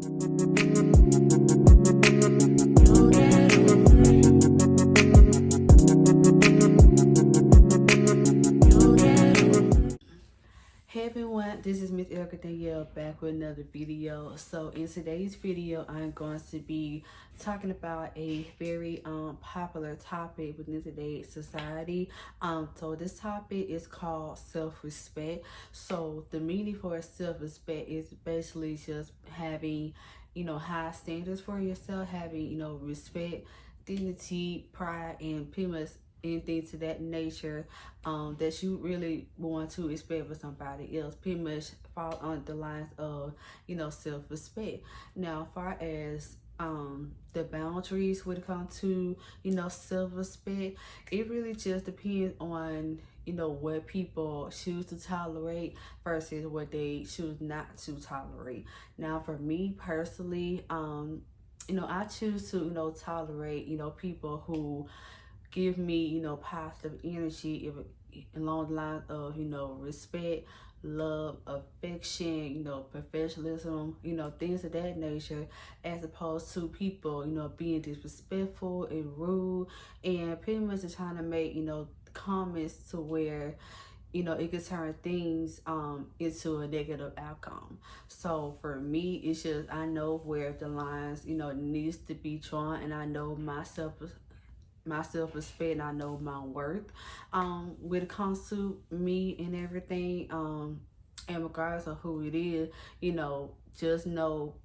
Hey everyone, this is Miss Erica Danielle back with another video. So in today's video, I'm going to be talking about a very popular topic within today's society. So this topic is called self-respect. So the meaning for self-respect is basically just having, high standards for yourself, having, respect, dignity, pride, and pretty much anything to that nature that you really want to expect for somebody else. Pretty much fall on the lines of, self-respect. Now, as far as the boundaries when it comes to, self-respect, it really just depends on, what people choose to tolerate versus what they choose not to tolerate. Now, for me personally, I choose to, tolerate, people who give me, positive energy along the lines of, respect, love, affection, professionalism, things of that nature, as opposed to people, being disrespectful and rude and pretty much just trying to make, comments to where it could turn things into a negative outcome. So for me, it's just I know where the lines, needs to be drawn, and I know my self-respect, and I know my worth when it comes to me and everything, and regardless of who it is, just know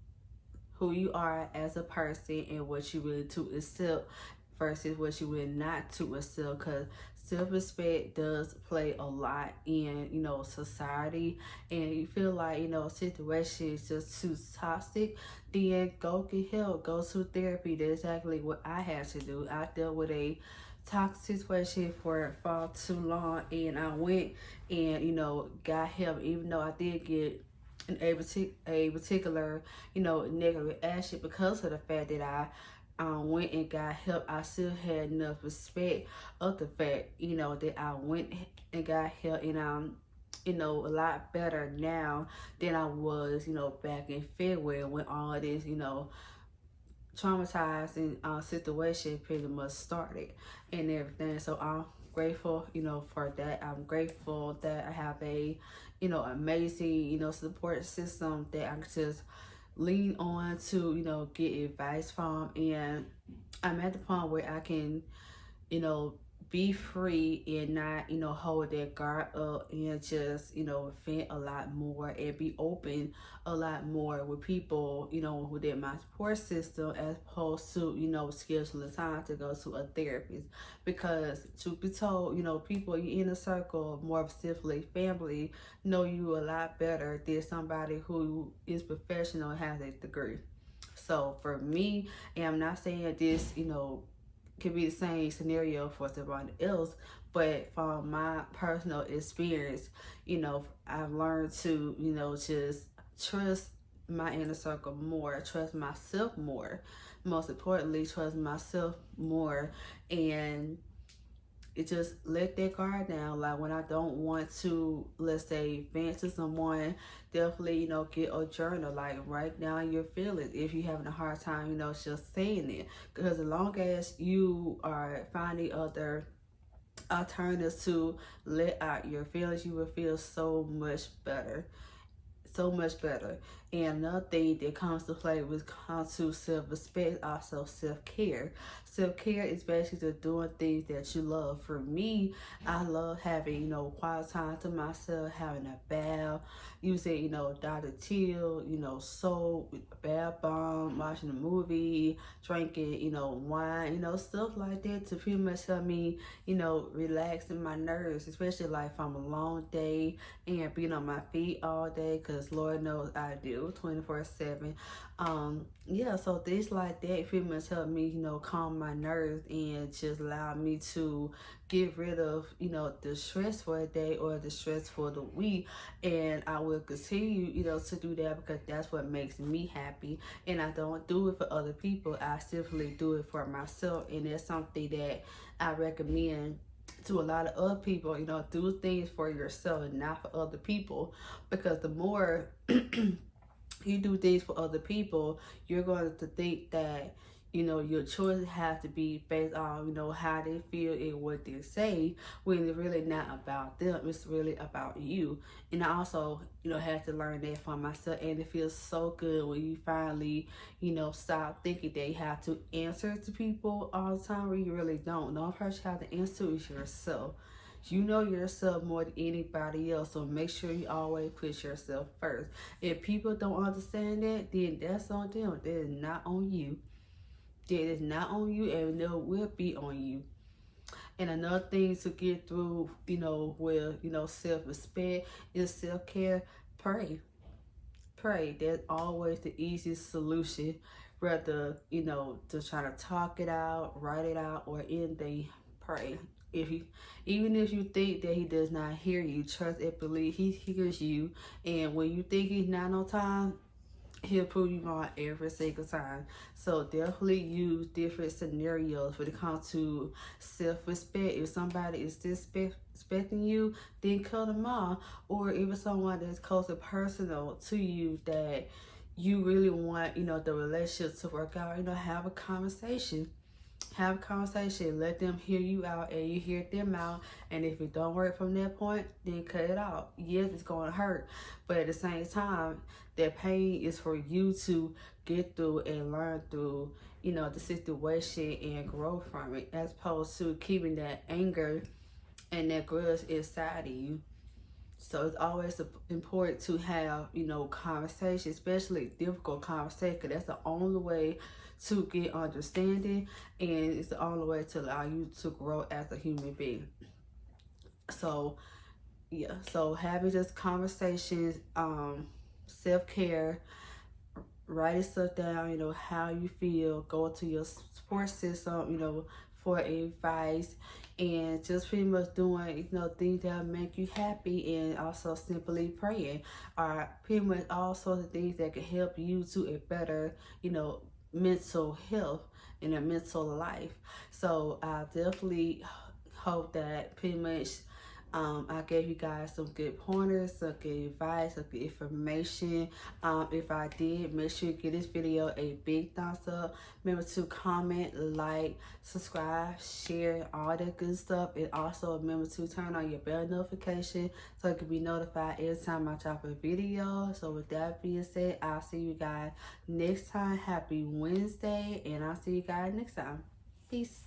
who you are as a person and what you really to accept versus what you really not to accept, because self-respect does play a lot in, society. And you feel like, a situation is just too toxic, then go get help, go to therapy. That's exactly what I had to do. I dealt with a toxic situation for far too long, and I went and, got help, even though I did get a particular, negative reaction because of the fact that I went and got help. I still had enough respect of the fact, that I went and got help, and I'm, a lot better now than I was, back in February when all this, traumatizing situation pretty much started and everything. So I'm grateful, for that. I'm grateful that I have a, amazing, support system that I can just lean on to, get advice from. And I'm at the point where I can, you know, be free and not, hold that guard up and just, vent a lot more and be open a lot more with people, within my support system, as opposed to, scheduling time to go to a therapist. Because truth be told, people in your inner circle, more specifically family, know you a lot better than somebody who is professional and has a degree. So for me, and I'm not saying this, could be the same scenario for somebody else, but from my personal experience, I've learned to, just trust my inner circle more, trust myself more, most importantly, trust myself more, and it just let that guard down. Like when I don't want to, let's say, vent to someone, definitely, get a journal. Like write down your feelings if you're having a hard time, just saying it. Because as long as you are finding other alternatives to let out your feelings, you will feel so much better, so much better. And another thing that comes to play when it comes to self-respect, also self-care. Self-care is basically just doing things that you love. For me, I love having, quiet time to myself, having a bath, using, Dr. Teal, soap, bath bomb, watching a movie, drinking, wine, stuff like that to pretty much help me, relaxing my nerves, especially like from a long day and being on my feet all day, because Lord knows I do 24/7. Yeah, so things like that pretty much help me, calm my nerves and just allow me to get rid of, the stress for a day or the stress for the week. And I will continue, to do that because that's what makes me happy. And I don't do it for other people. I simply do it for myself. And that's something that I recommend to a lot of other people, do things for yourself and not for other people, because the more you do things for other people, you're going to think that, you know, your choices have to be based on, you know, how they feel and what they say, when it's really not about them. It's really about you. And I also, you know, had to learn that for myself. And it feels so good when you finally, you know, stop thinking that you have to answer to people all the time, where you really don't. The only person you have to answer to is yourself. You know yourself more than anybody else, so make sure you always put yourself first. If people don't understand that, then that's on them. That is not on you. That is not on you, and it will be on you. And another thing to get through, you know, with, you know, self-respect is self-care. Pray. Pray. That's always the easiest solution. Rather, you know, to try to talk it out, write it out, or anything, pray. If you, even if you think that he does not hear you, trust and believe he hears you. And when you think he's not on time, he'll prove you wrong every single time. So definitely use different scenarios when it comes to self-respect. If somebody is disrespecting you, then cut them off. Or if it's someone that's close and personal to you that you really want, you know, the relationship to work out, you know, have a conversation. Have a conversation, let them hear you out and you hear them out. And if it don't work from that point, then cut it out. Yes, it's going to hurt, but at the same time, that pain is for you to get through and learn through, you know, the situation and grow from it, as opposed to keeping that anger and that grudge inside of you. So it's always important to have, you know, conversation, especially difficult conversation, because that's the only way to get understanding, and it's the only way to allow you to grow as a human being. So yeah, so having just conversations, self-care, writing stuff down, you know, how you feel, go to your support system, you know, for advice, and just pretty much doing, you know, things that make you happy, and also simply praying are pretty much all sorts of things that can help you to a better, you know, mental health and a mental life. So I definitely hope that pretty much I gave you guys some good pointers, some good advice, some good information. If I did, make sure you give this video a big thumbs up. Remember to comment, like, subscribe, share, all that good stuff. And also remember to turn on your bell notification so you can be notified every time I drop a video. So with that being said, I'll see you guys next time. Happy Wednesday, and I'll see you guys next time. Peace.